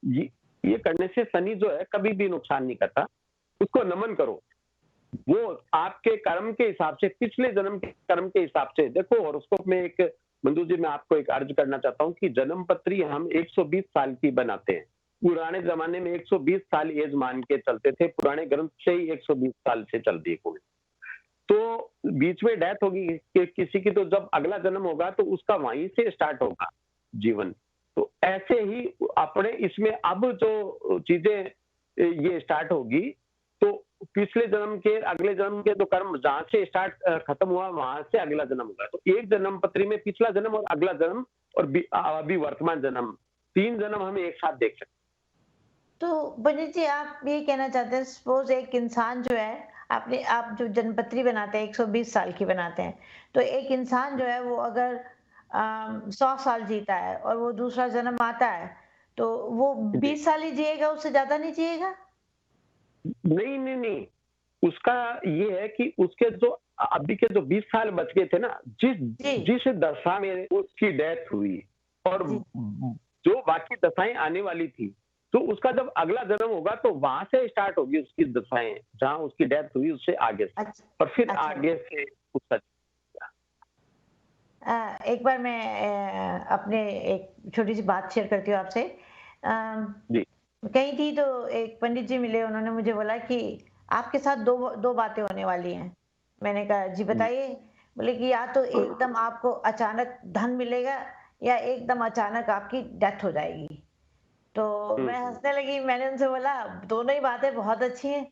ये ये करने से शनि जो है कभी भी नुकसान नहीं करता। उसको नमन करो। वो आपके कर्म के हिसाब से, पिछले जन्म के कर्म के हिसाब से देखो। हॉरोस्कोप में एक मंजू जी, मैं आपको एक अर्ज करना चाहता हूँ कि जन्म पत्री हम 120 साल की बनाते हैं। पुराने ज़माने में 120 साल एज मान के चलते थे, पुराने ग्रंथ से ही 120 साल से चल दिए कोई। तो बीच में डेथ होगी कि किसी की, तो जब अगला जन्म होगा तो उसका वहीं से स्टार्ट होगा जीवन। तो ऐसे ही अपने इसमें अब जो चीज़ें ये स्टार्ट होगी, तो पिछले जन्म के, अगले जन्म के जो कर्म जहाँ से स्टार्ट खत्म हुआ वहाँ से अगला जन्म होगा। तो एक जन्म पत्री में पिछला जन्म और अगला जन्म और अभी वर्तमान जन्म, 3 जन्म हम एक साथ देख सकते तो पंडित जी आप ये कहना चाहते हैं सपोज़ एक इंसान जो है आप जो जन्मपत्री बनाते हैं 120 साल की बनाते हैं, तो एक इंसान जो है वो अगर 100 साल जीता है और वो दूसरा जन्म आता है, तो वो हैं। जी। 20 साल ही जिएगा, उससे ज़्यादा नहीं जिएगा? नहीं, नहीं, नहीं। उसका ये है कि उसके जो अभी के जो 20 साल बच गए थे ना, जिस जी, जिस दशा में उसकी डेथ हुई और जी। जो बाकी दशाएँ आने वाली थी, तो उसका जब अगला जन्म होगा तो वहाँ से स्टार्ट होगी उसकी दशाएँ, जहाँ उसकी डेथ हुई उससे आगे से। अच्छा, और फिर अच्छा। आगे से उसका। एक बार मैं अपने एक छोटी-सी बात शेयर करती हूँ आपसे। जी, कहीं थी तो एक पंडित जी मिले, उन्होंने मुझे बोला कि आपके साथ 2 बातें होने वाली हैं। मैंने कहा जी जी। बताइए? बोले कि या तो एकदम आपको अचानक धन मिलेगा या एकदम अचानक आपकी डेथ हो जाएगी। तो हुँ, मैं हुँ। हँसने लगी, मैंने उनसे बोला दोनों ही बातें बहुत अच्छी हैं।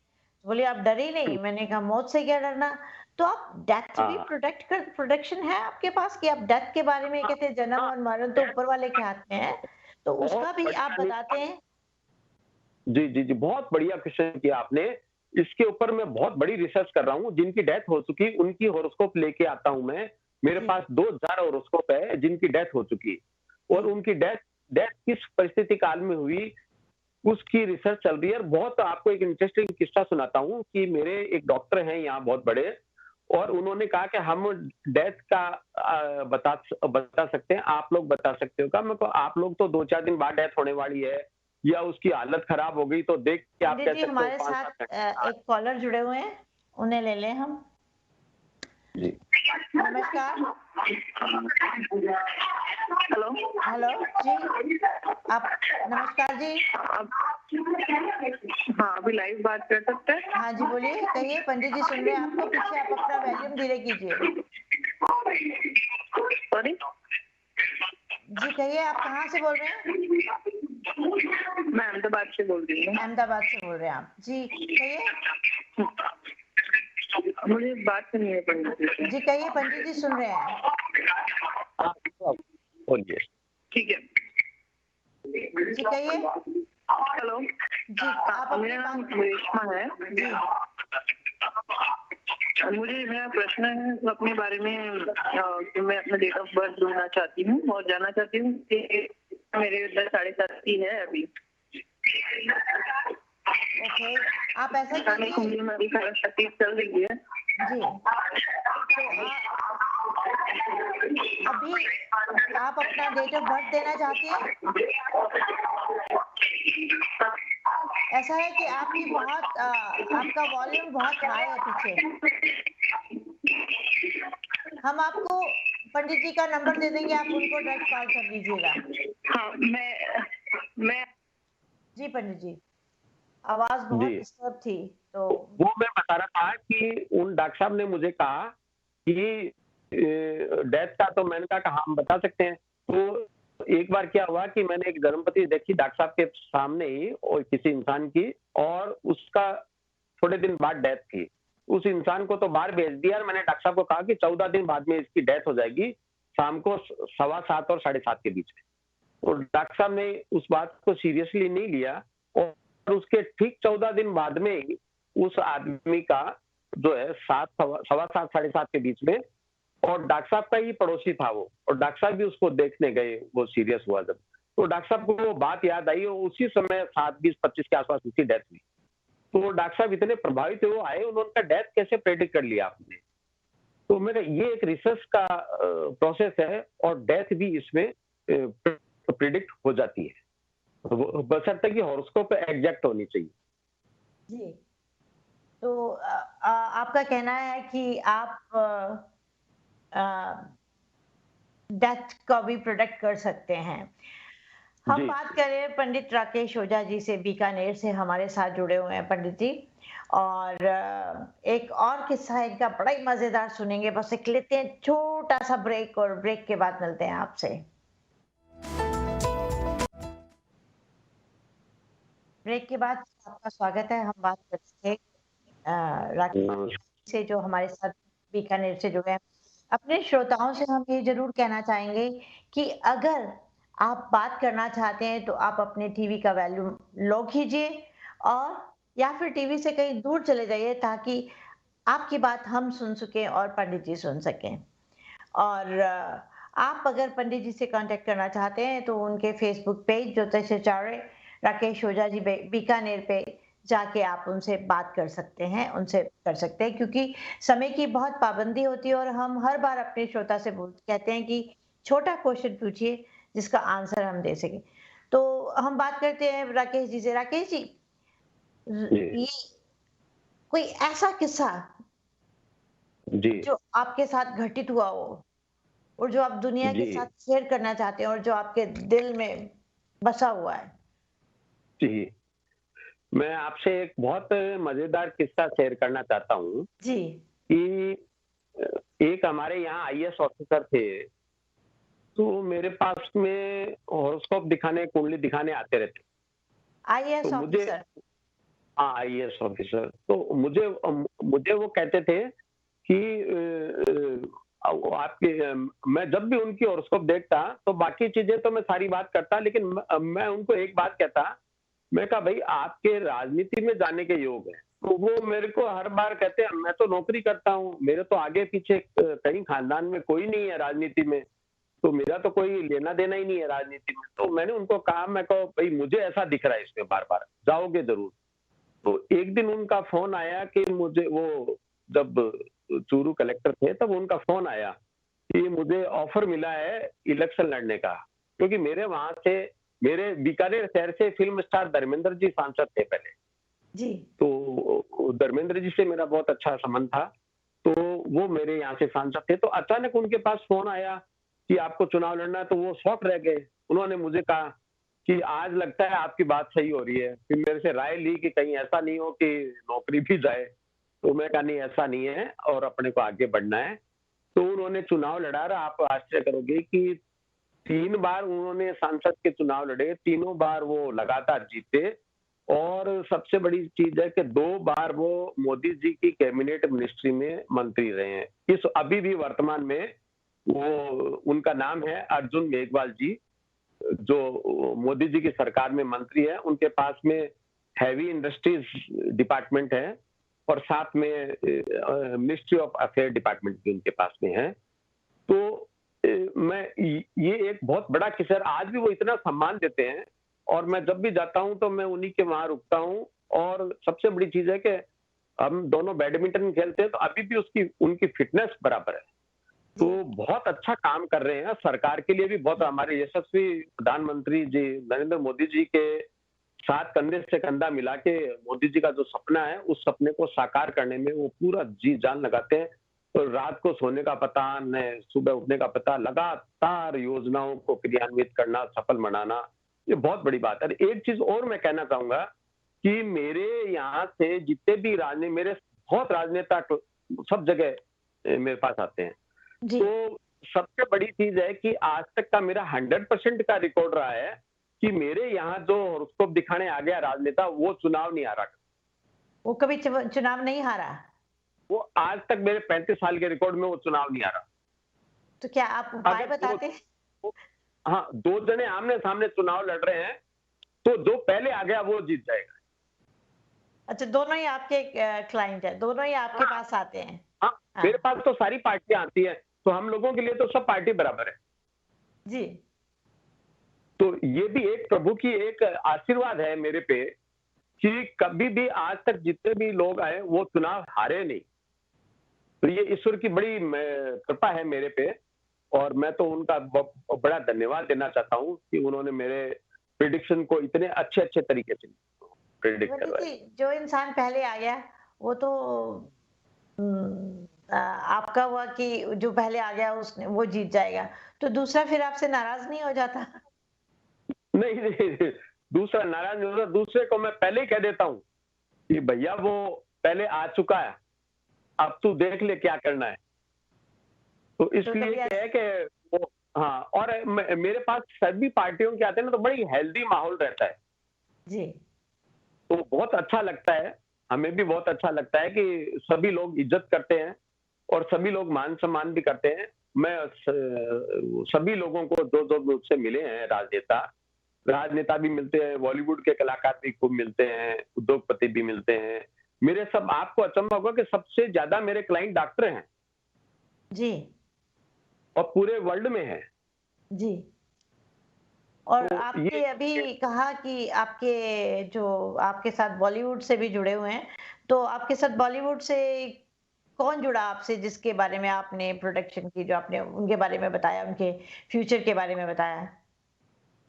बोली आप डरी नहीं? मैंने कहा मौत से क्या डरना? तो आप डेथ भी हाँ, प्रोटेक्शन है आपके पास कि आप डेथ के बारे में हाँ, कहते हैं जन्म हाँ। और मरण तो ऊपर वाले के हाथ में है, तो बहुत उसका भी आप बढ़िया। बताते हैं? जी, जी, जी, बहुत बढ़िया क्वेश्चन किया आपने। इसके ऊपर मैं बहुत बड़ी रिसर्च कर रहा हूँ, जिनकी डेथ हो चुकी, उनकी हॉरोस्कोप लेके आता हूँ मैं। मेरे जी, पास 2000 हॉरोस्कोप है, जिनकी डेथ हो चुकी और जी, उनकी डेथ डेथ किस परिस्थिति काल में हुई, उसकी रिसर्च चल रही है। और बहुत आपको एक इंटरेस्टिंग किस्सा सुनाता हूँ कि मेरे एक डॉक्टर हैं यहाँ बहुत बड़े, और उन्होंने कहा कि हम डेथ का बता सकते हैं, आप लोग बता सकते हो क्या? मैं कहा आप लोग तो 2-4 दिन बाद डेथ होने वाली है या उसकी हालत खराब हो गई तो देख के आप पंडित कह जी सकते हो हमारे 5-7 साथ घंटे बाद। एक कॉलर जुड़े हुए हैं, उन्हें ले लें हम। जी। नमस्कार। हेलो। हेलो, जी, आप नमस्कार जी। आप हाँ, अभी लाइव बात कर सकते हैं? हाँ जी, बोलिए, कहिए पंडित जी सुन रहे हैं आपको, पीछे आप अपना वॉल्यूम धीरे कीजिए। सॉरी? जी, कहिए आप कहाँ से बोल रहे हैं? मैं अहमदाबाद से बोल रही हूँ। अहमदाबाद से बोल रहे हैं आप। जी, कहिए। मुझे बात करनी है पंडित जी से। जी, कहिए पंडित जी सुन रहे हैं। हाँ, बोलिए। ठीक है। जी, कहिए। हेलो। जी, आप अपनी मेरा नाम बात रेशमा है। जी, मुझे मेरा प्रश्न है अपने बारे में कि मैं अपना डेट ऑफ बर्थ ढूंढना चाहती हूँ और जानना चाहती हूँ कि मेरे उधर 7:30 ही है अभी। ओके, आप ऐसा पता नहीं कीजिए। कुंडली में अभी 7:30 चल रही है। जी, तो अभी आप अपना डेट ऑफ बर्थ देना चाहती हैं? ऐसा है कि आपकी बहुत आपका वॉल्यूम बहुत हाई है पीछे। हम आपको पंडित जी का नंबर दे देंगे, आप उनको डायरेक्ट कॉल कर लीजिएगा। हाँ, मैं जी पंडित जी, आवाज बहुत जी। डिस्टर्ब थी, तो वो मैं बता रहा था कि उन डॉक्टर साहब ने मुझे कहा कि डेथ का, तो मैंने कहा कि हाँ, हम बता सकते हैं। तो एक बार क्या हुआ कि मैंने एक गर्भवती देखी डॉक्टर साहब के सामने ही, और किसी इंसान की, और उसका थोड़े दिन बाद डेथ थी। उस इंसान को तो बाहर भेज दिया और मैंने डॉक्टर साहब को कहा कि 14 दिन बाद में इसकी डेथ हो जाएगी, शाम को 7:15 और 7:30 के बीच में। और डॉक्टर साहब ने उस बात को सीरियसली नहीं लिया, और उसके ठीक 14 दिन बाद में ही उस आदमी का जो है 7, 7:15, 7:30 के बीच में, और डॉक्टर साहब का ही पड़ोसी था वो, और डॉक्टर साहब भी उसको देखने गए, वो सीरियस हुआ जब, तो डॉक्टर साहब को वो बात याद आई और उसी समय 7:20-25 के आसपास उसकी डेथ हुई। तो डॉक्टर साहब इतने प्रभावित हुए, वो आए, उन्होंने डेथ कैसे प्रेडिक्ट कर लिया आपने? तो मेरा ये एक रिसर्च का प्रोसेस है, और डेथ भी इसमें प्रिडिक्ट हो जाती है, बशर्ते कि हॉरोस्कोप एग्जैक्ट होनी चाहिए। जी, तो आपका कहना है कि आप डेथ का भी प्रोटेक्ट कर सकते हैं। हम जी। बात करें पंडित राकेश ओझा जी से, बीकानेर से हमारे साथ जुड़े हुए हैं पंडित जी, और एक और किस्सा है इनका, बड़ा ही मजेदार सुनेंगे। बस एक लेते हैं छोटा सा ब्रेक, और ब्रेक के बाद मिलते हैं आपसे। ब्रेक के बाद आपका स्वागत है। हम बात करते हैं राकेश से, जो हमारे साथ बीकानेर से जुड़े हैं। अपने श्रोताओं से हम ये जरूर कहना चाहेंगे कि अगर आप बात करना चाहते हैं तो आप अपने टीवी का वॉल्यूम लो कीजिए, और या फिर टीवी से कहीं दूर चले जाइए, ताकि आपकी बात हम सुन सकें और पंडित जी सुन सकें। और आप अगर पंडित जी से कांटेक्ट करना चाहते हैं तो उनके फेसबुक पेज ज्योतिषाचार्य राकेश ओझा जी बीकानेर पे जाके आप उनसे बात कर सकते हैं, उनसे कर सकते हैं, क्योंकि समय की बहुत पाबंदी होती है और हम हर बार अपने श्रोता से कहते हैं कि छोटा क्वेश्चन पूछिए जिसका आंसर हम दे सकें। तो हम बात करते हैं राकेश जी से। राकेश जी, जी। ये कोई ऐसा किस्सा जी। जो आपके साथ घटित हुआ हो और जो आप दुनिया के जी। साथ शेयर करना चाहते हैं और जो आपके दिल में बसा हुआ है? जी। मैं आपसे एक बहुत मजेदार किस्सा शेयर करना चाहता हूँ जी। कि एक हमारे यहाँ आईएएस ऑफिसर थे, तो मेरे पास में हॉरोस्कोप दिखाने, कुंडली दिखाने आते रहते। तो आईएएस मुझे, ऑफिसर। हाँ, आईएएस ऑफिसर, तो मुझे वो कहते थे कि आपके मैं जब भी उनकी हॉरोस्कोप देखता तो बाकी चीजें तो मैं सारी बात करता, लेकिन मैं उनको एक बात कहता, मैं कहा भाई आपके राजनीति में जाने के योग है। तो वो मेरे को हर बार कहते हैं मैं तो नौकरी करता हूँ, मेरे तो आगे पीछे कहीं खानदान में कोई नहीं है राजनीति में, तो मेरा तो कोई लेना देना ही नहीं है राजनीति में। तो मैंने उनको कहा, मैं कहा भाई मुझे ऐसा दिख रहा है इसमें, बार बार जाओगे जरूर। तो एक दिन उनका फोन आया कि मुझे, वो जब चूरू कलेक्टर थे तब उनका फोन आया कि मुझे ऑफर मिला है इलेक्शन लड़ने का, क्योंकि मेरे वहां से, मेरे बीकानेर शहर से फिल्म स्टार धर्मेंद्र जी सांसद थे पहले। जी। तो धर्मेंद्र जी से मेरा बहुत अच्छा संबंध था, तो वो मेरे यहाँ से सांसद थे। तो अचानक उनके पास फोन आया कि आपको चुनाव लड़ना है, तो वो शॉक रह गए। उन्होंने मुझे कहा कि आज लगता है आपकी बात सही हो रही है। फिर मेरे से राय ली कि कहीं ऐसा नहीं हो कि नौकरी भी जाए। तो मैं कहा नहीं, ऐसा नहीं है और अपने को आगे बढ़ना है। तो उन्होंने चुनाव लड़ा और आप आश्चर्य करोगे कि 3 बार उन्होंने सांसद के चुनाव लड़े, तीनों बार वो लगातार जीते, और सबसे बड़ी चीज है कि 2 बार वो मोदी जी की कैबिनेट मिनिस्ट्री में मंत्री रहे हैं। इस अभी भी वर्तमान में वो, उनका नाम है अर्जुन मेघवाल जी, जो मोदी जी की सरकार में मंत्री है। उनके पास में हैवी इंडस्ट्रीज डिपार्टमेंट है, और साथ में मिनिस्ट्री ऑफ अफेयर डिपार्टमेंट भी उनके पास में है। तो मैं ये एक बहुत बड़ा किस्सा, आज भी वो इतना सम्मान देते हैं और मैं जब भी जाता हूँ तो मैं उन्हीं के वहां रुकता हूँ। और सबसे बड़ी चीज है कि हम दोनों बैडमिंटन खेलते हैं तो अभी भी उसकी उनकी फिटनेस बराबर है। तो जी बहुत अच्छा काम कर रहे हैं, सरकार के लिए भी बहुत, हमारे यशस्वी प्रधानमंत्री जी नरेंद्र मोदी जी के साथ कंधे से कंधा मिला के मोदी जी का जो सपना है उस सपने को साकार करने में वो पूरा जी जान लगाते हैं। तो रात को सोने का पता न सुबह उठने का पता, लगातार योजनाओं को क्रियान्वित करना, सफल बनाना, ये बहुत बड़ी बात है। एक चीज और मैं कहना चाहूंगा कि मेरे यहाँ से जितने भी मेरे बहुत राजनेता सब जगह मेरे पास आते हैं। जी तो सबसे बड़ी चीज है कि आज तक का मेरा 100% का रिकॉर्ड रहा है कि मेरे यहाँ जो हॉरोस्कोप दिखाने आ गया राजनेता, वो चुनाव नहीं हारा। वो कभी चुनाव नहीं हारा। वो आज तक मेरे 35 साल के रिकॉर्ड में वो चुनाव नहीं हारा। तो क्या आप उपाय अगर बताते? वो हाँ, 2 जने आमने-सामने चुनाव लड़ रहे हैं, तो जो पहले आ गया वो जीत जाएगा। अच्छा, दोनों ही आपके क्लाइंट है, दोनों ही आपके हाँ, पास आते हैं। हाँ, हाँ मेरे पास तो सारी पार्टियाँ आती हैं, तो हम लोगों के लिए तो सब पार्टी बराबर है। जी तो ये भी एक प्रभु की एक आशीर्वाद है मेरे पे कि कभी भी आज तक जितने भी लोग आए वो चुनाव हारे नहीं। तो ये ईश्वर की बड़ी कृपा है मेरे पे और मैं तो उनका बड़ा धन्यवाद देना चाहता हूँ कि उन्होंने मेरे प्रिडिक्शन को इतने अच्छे-अच्छे तरीके से प्रिडिक्ट वो करवाया। देखिए, जो इंसान पहले आ गया वो तो आपका हुआ कि जो पहले आ गया उसने वो जीत जाएगा, तो दूसरा फिर आपसे नाराज नहीं हो जाता? नहीं, नहीं, दूसरा नाराज नहीं होता, दूसरे को मैं पहले ही कह देता हूँ कि भैया वो पहले आ चुका है, अब तू देख ले क्या करना है। तो तो इसलिए कभी क्या है कि वो, हाँ, और मेरे पास सभी पार्टियों के आते हैं ना तो बड़ी हेल्दी माहौल रहता है। जी तो बहुत अच्छा लगता है, हमें भी बहुत अच्छा लगता है कि सभी लोग इज्जत करते हैं और सभी लोग मान-सम्मान भी करते हैं। मैं सभी लोगों को जो मुझसे मिले हैं राजनेता भी मिलते हैं, बॉलीवुड के कलाकार भी खूब मिलते हैं, उद्योगपति भी मिलते हैं। मेरे सब, आपको अचंभा होगा कि सबसे ज़्यादा मेरे क्लाइंट डॉक्टर हैं जी और पूरे वर्ल्ड में हैं। जी और तो आपने ये अभी कहा कि आपके जो आपके साथ बॉलीवुड से भी जुड़े हुए हैं, तो आपके साथ बॉलीवुड से कौन जुड़ा आपसे जिसके बारे में आपने प्रोडक्शन की जो आपने उनके बारे में बताया, उनके फ्यूचर के बारे में बताया?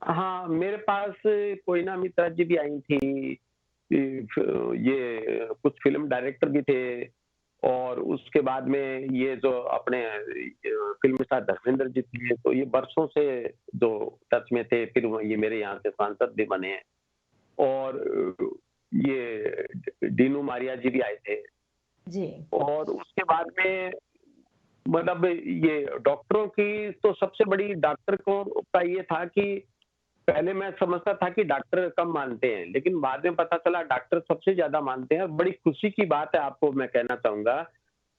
हाँ, मेरे पास कोयना मित्रा जी भी आई थी। ये कुछ फ़िल्म डायरेक्टर भी थे और उसके बाद में ये जो अपने फ़िल्म स्टार धर्मेंद्र जी थे, तो ये बरसों से जो टच में थे, फिर वो ये मेरे यहाँ से सांसद भी बने हैं। और ये डीनू मारिया जी भी आए थे जी, और उसके बाद में मतलब ये डॉक्टरों की तो सबसे बड़ी डॉक्टर को का ये था कि पहले मैं समझता था कि डॉक्टर कम मानते हैं, लेकिन बाद में पता चला डॉक्टर सबसे ज़्यादा मानते हैं। बड़ी खुशी की बात है, आपको मैं कहना चाहूँगा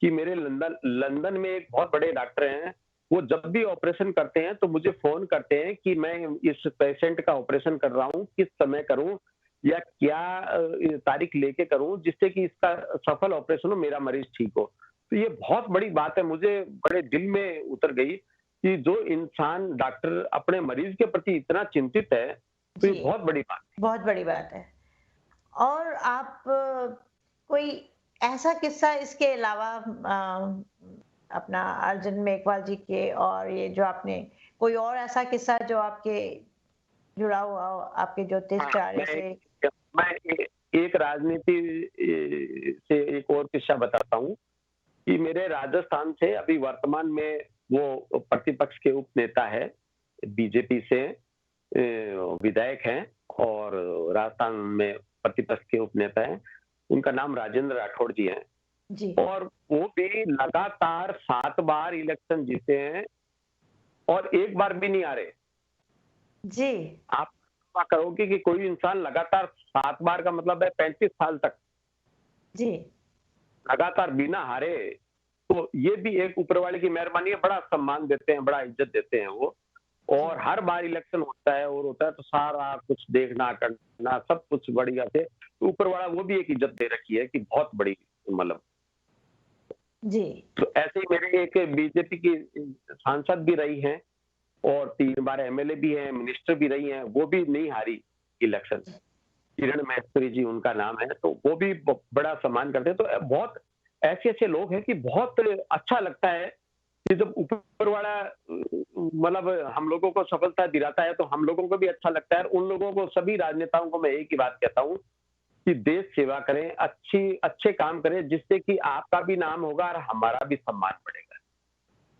कि मेरे लंदन लंदन में एक बहुत बड़े डॉक्टर हैं, वो जब भी ऑपरेशन करते हैं तो मुझे फ़ोन करते हैं कि मैं इस पेशेंट का ऑपरेशन कर रहा हूँ, किस समय करूँ या क्या तारीख लेके करूँ जिससे कि इसका सफल ऑपरेशन हो, मेरा मरीज़ ठीक हो। तो ये बहुत बड़ी बात है, मुझे बड़े दिल में उतर गई कि जो इंसान डॉक्टर अपने मरीज के प्रति इतना चिंतित है, तो ये जी, बहुत बड़ी बात बहुत बड़ी बात है। और आप कोई ऐसा किस्सा इसके अलावा अपना अर्जुन मेघवाल जी के और ये जो आपने कोई और ऐसा किस्सा जो आपके जुड़ा हुआ हो आपके है। ज्योतिषाचार्य से? मैं एक राजनीति से एक और किस्सा बताता हूँ कि मेरे राजस्थान से अभी वर्तमान में वो प्रतिपक्ष के उपनेता है, बीजेपी से विधायक हैं और राजस्थान में प्रतिपक्ष के उपनेता हैं। उनका नाम राजेंद्र राठौड़ जी है। जी, और वो भी लगातार 7 बार इलेक्शन जीते हैं और एक बार भी नहीं हारे। जी, आप कल्पना करोगे कि कोई इंसान लगातार 7 बार का मतलब है 35 साल तक जी, लगातार बिना हारे, तो ये भी एक ऊपर वाले की मेहरबानी है, बड़ा सम्मान देते हैं, बड़ा इज्जत देते हैं वो। जी, और हर बार इलेक्शन होता है और होता है तो सारा कुछ देखना, करना सब कुछ बढ़िया से, तो ऊपर वाला वो भी एक इज्जत दे रखी है कि बहुत बड़ी मतलब। जी। तो ऐसे ही मेरे एक बीजेपी की सांसद भी रही हैं और 3 बार एमएलए भी हैं, मिनिस्टर भी रही हैं, वो भी नहीं हारी इलेक्शन। किरण महेश्वरी जी उनका नाम है, तो वो भी बड़ा सम्मान करते हैं। तो बहुत ऐसे-ऐसे लोग हैं कि बहुत अच्छा लगता है कि जब ऊपर वाला मतलब हम लोगों को सफलता दिलाता है, तो हम लोगों को भी अच्छा लगता है। और उन लोगों को, सभी राजनेताओं को मैं एक ही बात कहता हूँ कि देश सेवा करें, अच्छे काम करें, जिससे कि आपका भी नाम होगा और हमारा भी सम्मान बढ़ेगा।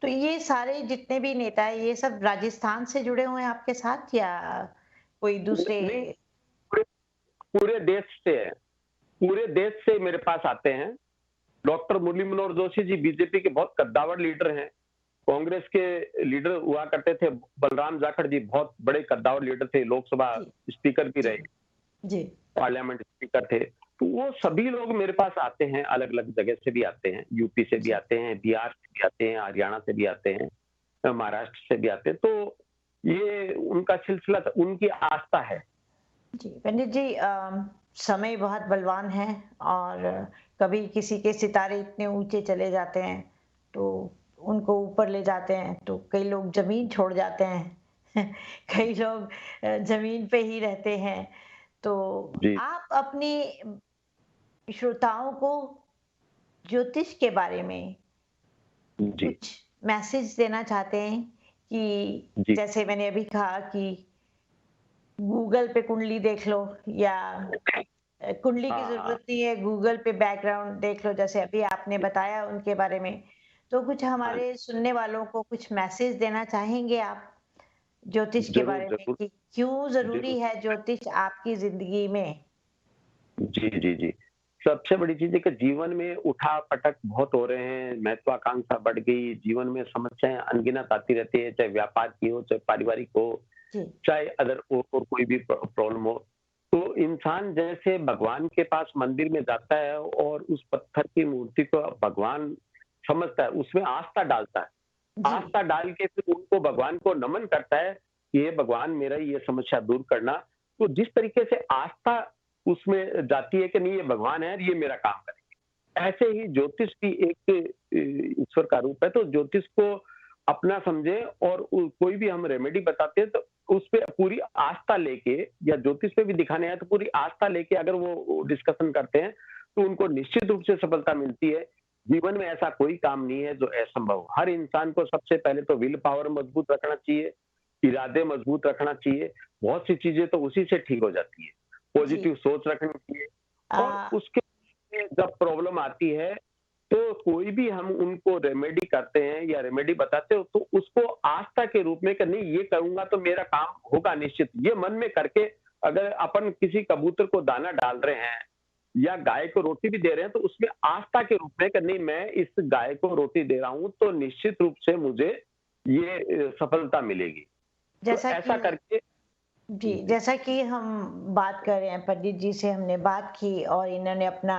तो ये सारे जितने भी नेता हैं, ये सब राजस्थान से जुड़े हुए हैं आपके साथ या कोई दूसरे? नहीं, पूरे पूरे देश से है। पूरे देश से मेरे पास आते हैं। डॉक्टर मुरली मनोहर जोशी जी बीजेपी के बहुत कद्दावर लीडर हैं। कांग्रेस के लीडर हुआ करते थे, बलराम जाखड़ जी बहुत बड़े कद्दावर लीडर थे, लोकसभा जी, स्पीकर भी जी, रहे, जी, पार्लियामेंट स्पीकर थे। तो वो सभी लोग मेरे पास आते हैं, अलग-अलग जगह से भी आते हैं, यूपी से भी जी, आते हैं, बिहार से भी आते हैं, हरियाणा से भी आते हैं, महाराष्ट्र से भी आते हैं। तो ये उनका सिलसिला, उनकी आस्था है। जी। पंडित जी, समय बहुत बलवान है और कभी किसी के सितारे इतने ऊँचे चले जाते हैं, तो उनको ऊपर ले जाते हैं, तो कई लोग ज़मीन छोड़ जाते हैं। कई लोग ज़मीन पे ही रहते हैं। तो जी, आप अपने श्रोताओं को ज्योतिष के बारे में जी, कुछ मैसेज देना चाहते हैं कि जी। जैसे मैंने अभी कहा कि गूगल पे कुंडली देख लो या कुंडली की हाँ, हाँ। ज़रूरत नहीं है, गूगल पे बैकग्राउंड देख लो, जैसे अभी आपने बताया उनके बारे में। तो कुछ हाँ, हमारे सुनने वालों को कुछ मैसेज देना चाहेंगे आप ज्योतिष के ज़रूर, बारे में ज़रूर, कि क्यों ज़रूरी ज़रूर। है ज्योतिष आपकी ज़िंदगी में? जी, जी, जी। सबसे बड़ी चीज़ है कि जीवन में उठा-पटक बहुत हो रहे हैं, महत्वाकांक्षा बढ़ गई, जीवन में समस्याएँ अनगिनत आती रहती है, चाहे व्यापार की हो, चाहे पारिवारिक हो, जी, चाहे अदर और कोई भी प्रॉब्लम हो। तो इंसान जैसे भगवान के पास मंदिर में जाता है और उस पत्थर की मूर्ति को भगवान समझता है, उसमें आस्था डालता है। जी, आस्था डाल के फिर उनको, भगवान को नमन करता है कि हे भगवान, मेरा ये समस्या दूर करना। तो जिस तरीके से आस्था उसमें जाती है कि नहीं ये भगवान है और ये मेरा काम करेंगे। ऐसे ही ज्योतिष भी एक ईश्वर का रूप है। तो ज्योतिष को अपना समझे और कोई भी हम रेमेडी बताते हैं तो उस पे पूरी आस्था लेके, या ज्योतिष पे भी दिखाने आए तो पूरी आस्था लेके अगर वो डिस्कशन करते हैं तो उनको निश्चित रूप से सफलता मिलती है। जीवन में ऐसा कोई काम नहीं है जो असंभव हो। हर इंसान को सबसे पहले तो विल पावर मजबूत रखना चाहिए, इरादे मजबूत रखना चाहिए। बहुत सी चीजें तो उसी से ठीक हो जाती है। जी। पॉजिटिव सोच रखनी चाहिए। और अ, उसके लिए जब प्रॉब्लम आती है तो कोई भी हम उनको रेमेडी करते हैं या रेमेडी बताते हो तो उसको आस्था के रूप में कि नहीं ये करूंगा तो मेरा काम होगा निश्चित, ये मन में करके अगर अपन किसी कबूतर को दाना डाल रहे हैं या गाय को रोटी भी दे रहे हैं तो उसमें आस्था के रूप में कि नहीं मैं इस गाय को रोटी दे रहा हूं तो निश्चित रूप से मुझे ये सफलता मिलेगी। तो जैसा ऐसा कि करके। जी, जी, जैसा कि हम बात कर रहे हैं, पंडित जी से हमने बात की और इन्होंने अपना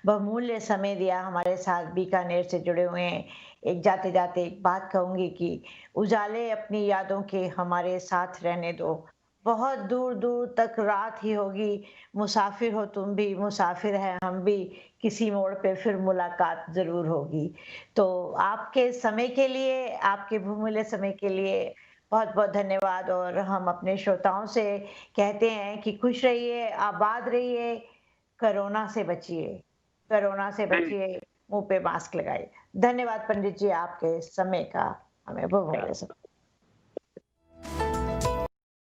बहुमूल्य समय दिया हमारे साथ, बीकानेर से जुड़े हुए हैं। एक जाते-जाते एक बात कहूँगी कि उजाले अपनी यादों के हमारे साथ रहने दो। बहुत दूर-दूर तक रात ही होगी, मुसाफिर हो तुम भी, मुसाफिर हैं हम भी, किसी मोड़ पे फिर मुलाकात ज़रूर होगी। तो आपके समय के लिए, आपके बहुमूल्य समय के लिए बहुत-बहुत धन्यवाद और हम अपने श्रोताओं से कहते हैं कि खुश रहिए, आबाद रहिए, कोरोना से जी, बचिए, मुँह पे मास्क लगाइए। धन्यवाद पंडित जी आपके समय का हमें बहुमूल्य समय